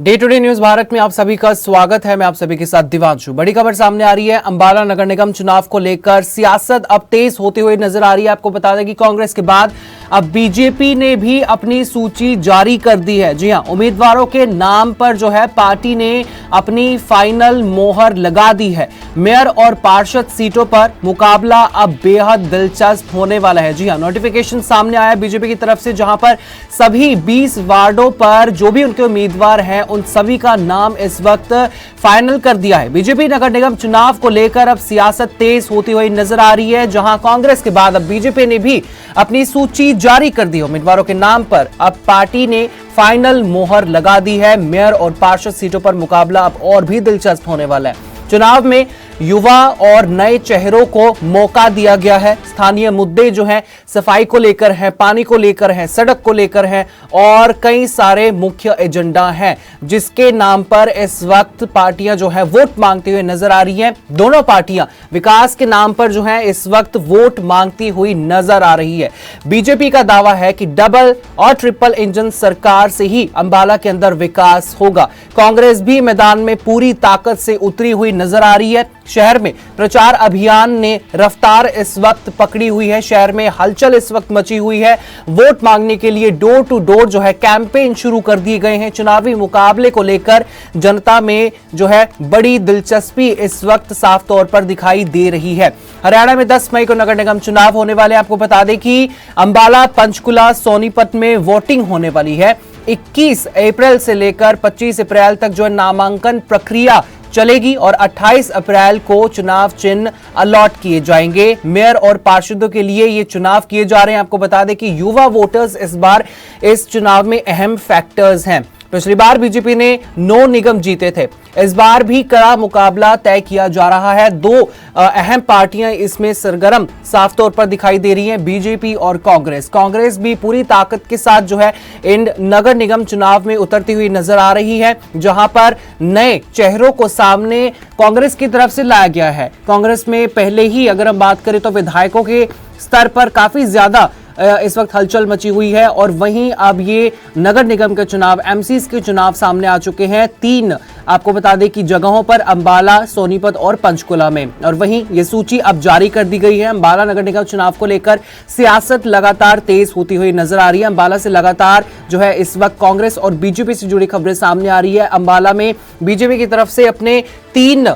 Day to day news Bharat में आप सभी का स्वागत है। मैं आप सभी के साथ दिवांशु। बड़ी खबर सामने आ रही है। अंबाला नगर निगम चुनाव को लेकर सियासत अब तेज होती हुई नजर आ रही है। आपको बता दें कि कांग्रेस के बाद अब बीजेपी ने भी अपनी सूची जारी कर दी है। जी हां, उम्मीदवारों के नाम पर जो है पार्टी ने अपनी फाइनल मोहर लगा दी है। मेयर और पार्षद सीटों पर मुकाबला अब बेहद दिलचस्प होने वाला है। जी हां, नोटिफिकेशन सामने आया बीजेपी की तरफ से, जहां पर सभी 20 वार्डों पर जो भी उनके उम्मीदवार हैं उन सभी का नाम इस वक्त फाइनल कर दिया है। बीजेपी नगर निगम चुनाव को लेकर अब सियासत तेज होती हुई नजर आ रही है, जहां कांग्रेस के बाद अब बीजेपी ने भी अपनी सूची जारी कर दी है। उम्मीदवारों के नाम पर अब पार्टी ने फाइनल मोहर लगा दी है। मेयर और पार्षद सीटों पर मुकाबला अब और भी दिलचस्प होने वाला है। चुनाव में युवा और नए चेहरों को मौका दिया गया है। स्थानीय मुद्दे जो हैं सफाई को लेकर हैं, पानी को लेकर हैं, सड़क को लेकर हैं और कई सारे मुख्य एजेंडा हैं, जिसके नाम पर इस वक्त पार्टियां जो है वोट मांगती हुई नजर आ रही हैं। दोनों पार्टियां विकास के नाम पर जो है इस वक्त वोट मांगती हुई नजर आ रही है। बीजेपी का दावा है कि डबल और ट्रिपल इंजन सरकार से ही अंबाला के अंदर विकास होगा। कांग्रेस भी मैदान में पूरी ताकत से उतरी हुई नजर आ रही है। शहर में प्रचार अभियान ने रफ्तार इस वक्त पकड़ी हुई है। शहर में हलचल इस वक्त मची हुई है। वोट मांगने के लिए डोर टू डोर जो है कैंपेन शुरू कर दिए गए हैं। चुनावी मुकाबले को लेकर जनता में जो है बड़ी दिलचस्पी इस वक्त साफ तौर पर दिखाई दे रही है। हरियाणा में 10 मई को नगर निगम चुनाव होने वाले। आपको बता दें कि अंबाला, पंचकुला, सोनीपत में वोटिंग होने वाली है। 21 अप्रैल से लेकर 25 अप्रैल तक जो है नामांकन प्रक्रिया चलेगी और 28 अप्रैल को चुनाव चिन्ह अलॉट किए जाएंगे। मेयर और पार्षदों के लिए ये चुनाव किए जा रहे हैं। आपको बता दें कि युवा वोटर्स इस बार इस चुनाव में अहम फैक्टर्स हैं। पिछली बार बीजेपी ने 9 निगम जीते थे। इस बार भी कड़ा मुकाबला तय किया जा रहा है। दो अहम पार्टियां इसमें सरगर्म साफ तौर पर दिखाई दे रही हैं, बीजेपी और कांग्रेस। कांग्रेस भी पूरी ताकत के साथ जो है इन नगर निगम चुनाव में उतरती हुई नजर आ रही है, जहां पर नए चेहरों को सामने कांग्रेस की तरफ से लाया गया है। कांग्रेस में पहले ही अगर हम बात करें तो विधायकों के स्तर पर काफी ज्यादा इस वक्त हलचल मची हुई है और वहीं अब ये नगर निगम के चुनाव, एमसीज के चुनाव सामने आ चुके हैं। 3 आपको बता दें कि जगहों पर, अंबाला, सोनीपत और पंचकुला में। और वहीं ये सूची अब जारी कर दी गई है। अंबाला नगर निगम चुनाव को लेकर सियासत लगातार तेज होती हुई नजर आ रही है। अंबाला से लगातार जो है इस वक्त कांग्रेस और बीजेपी से जुड़ी खबरें सामने आ रही है। अंबाला में बीजेपी की तरफ से अपने 3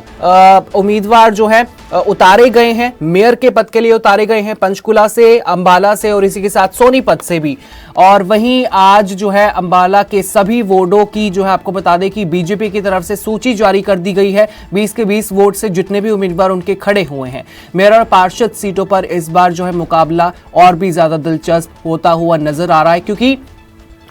उम्मीदवार जो है उतारे गए हैं, मेयर के पद के लिए उतारे गए हैं, पंचकुला से, अंबाला से और इसी के साथ सोनीपत से भी। और वहीं आज जो है अंबाला के सभी वार्डों की जो है आपको बता दें कि बीजेपी की तरफ से सूची जारी कर दी गई है। 20 के 20 वोट से जितने भी उम्मीदवार उनके खड़े हुए हैं। मेयर और पार्षद सीटों पर इस बार जो है मुकाबला और भी ज्यादा दिलचस्प होता हुआ नजर आ रहा है, क्योंकि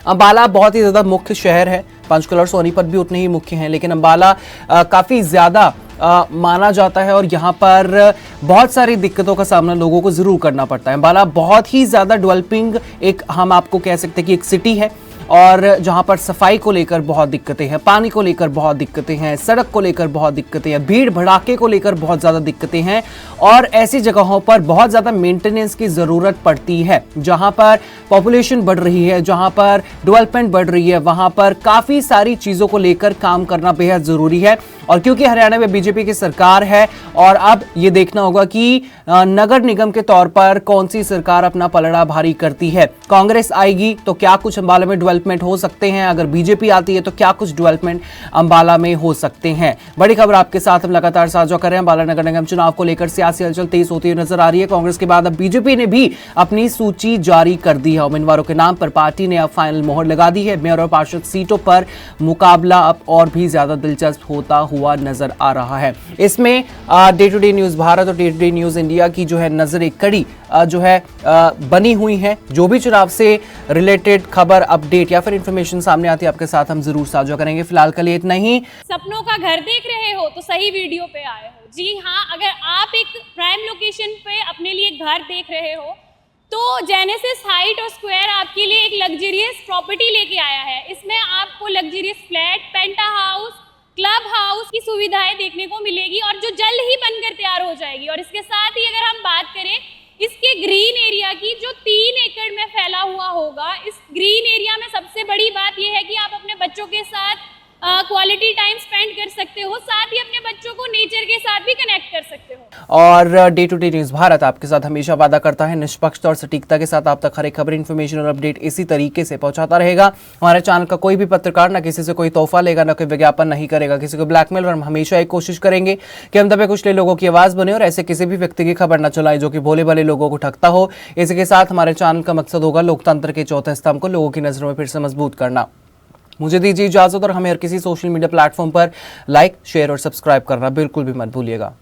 अंबाला बहुत ही ज्यादा मुख्य शहर है। पंचकुला और सोनीपत भी उतने ही मुख्य हैं, लेकिन अंबाला काफी ज्यादा माना जाता है और यहाँ पर बहुत सारी दिक्कतों का सामना लोगों को जरूर करना पड़ता है। अंबाला बहुत ही ज्यादा डेवलपिंग एक, हम आपको कह सकते हैं कि एक सिटी है, और जहां पर सफाई को लेकर बहुत दिक्कतें हैं, पानी को लेकर बहुत दिक्कतें हैं, सड़क को लेकर बहुत दिक्कतें हैं, भीड़ भड़ाके को लेकर बहुत ज़्यादा दिक्कतें हैं। और ऐसी जगहों पर बहुत ज़्यादा मेंटेनेंस की ज़रूरत पड़ती है। जहां पर पॉपुलेशन बढ़ रही है, जहां पर डेवलपमेंट बढ़ रही है, वहां पर काफ़ी सारी चीज़ों को लेकर काम करना बेहद ज़रूरी है। और क्योंकि हरियाणा में बीजेपी की सरकार है और अब ये देखना होगा कि नगर निगम के तौर पर कौन सी सरकार अपना पलड़ा भारी करती है। कांग्रेस आएगी तो क्या कुछ अंबाला में डेवलपमेंट हो सकते हैं, अगर बीजेपी आती है तो क्या कुछ डेवलपमेंट अंबाला में हो सकते हैं। बड़ी खबर आपके साथ हम लगातार साझा कर रहे हैं। अंबाला नगर निगम चुनाव को लेकर सियासी हलचल तेज होती हुई नजर आ रही है। कांग्रेस के बाद अब बीजेपी ने भी अपनी सूची जारी कर दी है। उम्मीदवारों के नाम पर पार्टी ने अब फाइनल मोहर लगा दी है। मेयर और पार्षद सीटों पर मुकाबला अब और भी ज्यादा दिलचस्प होता हुआ नजर आ रहा है। इसमें day to day news Bharat और day to day news India की जो है नजर एक कड़ी जो है बनी हुई है। जो भी चुनाव से रिलेटेड खबर, अपडेट या फिर इंफॉर्मेशन सामने आती है आपके साथ हम जरूर साझा करेंगे। फिलहाल के लिए इतना ही। सपनों का घर देख रहे हो तो सही वीडियो पे आए हो। जी हाँ, अगर आप एक प्राइम लोकेशन पे अपने लिए घर देख रहे हो तो जेनेसिस हाइट और स्क्वायर आपके लिए एक लग्जरियस प्रॉपर्टी लेके आया है। इसमें आपको लग्जरियस फ्लैट, पेंटा हाउस, क्लब हाउस की सुविधाएं देखने को मिलेगी और जो जल्द ही बनकर तैयार हो जाएगी। और इसके साथ ही अगर हम बात करें इसके ग्रीन एरिया की, जो 3 एकड़ में फैला हुआ होगा, इस ग्रीन एरिया में सबसे बड़ी बात यह है कि आप अपने बच्चों के साथ क्वालिटी टाइम स्पेंड कर सकते हो, साथ ही अपने बच्चों को नेचर के साथ भी कनेक्ट कर सकते हो। और day to day news Bharat आपके साथ हमेशा वादा करता है निष्पक्षता और सटीकता के साथ आप तक हर एक खबर, इन्फॉर्मेशन और अपडेट इसी तरीके से पहुंचाता रहेगा। हमारे चैनल का कोई भी पत्रकार ना किसी से कोई तोहफा लेगा, ना कोई विज्ञापन नहीं करेगा, किसी को ब्लैकमेल, और हम हमेशा एक कोशिश करेंगे कि हम दबे कुचले लोगों की आवाज बने और ऐसे किसी भी व्यक्ति की खबर न चलाएं जो कि भोले भाले लोगों को ठगता हो। इसी के साथ हमारे चैनल का मकसद होगा लोकतंत्र के चौथे स्तंभ को लोगों की नजरों में फिर से मजबूत करना। मुझे दीजिए इजाजत और हमें हर किसी सोशल मीडिया प्लेटफॉर्म पर लाइक, शेयर और सब्सक्राइब करना बिल्कुल भी मत भूलिएगा।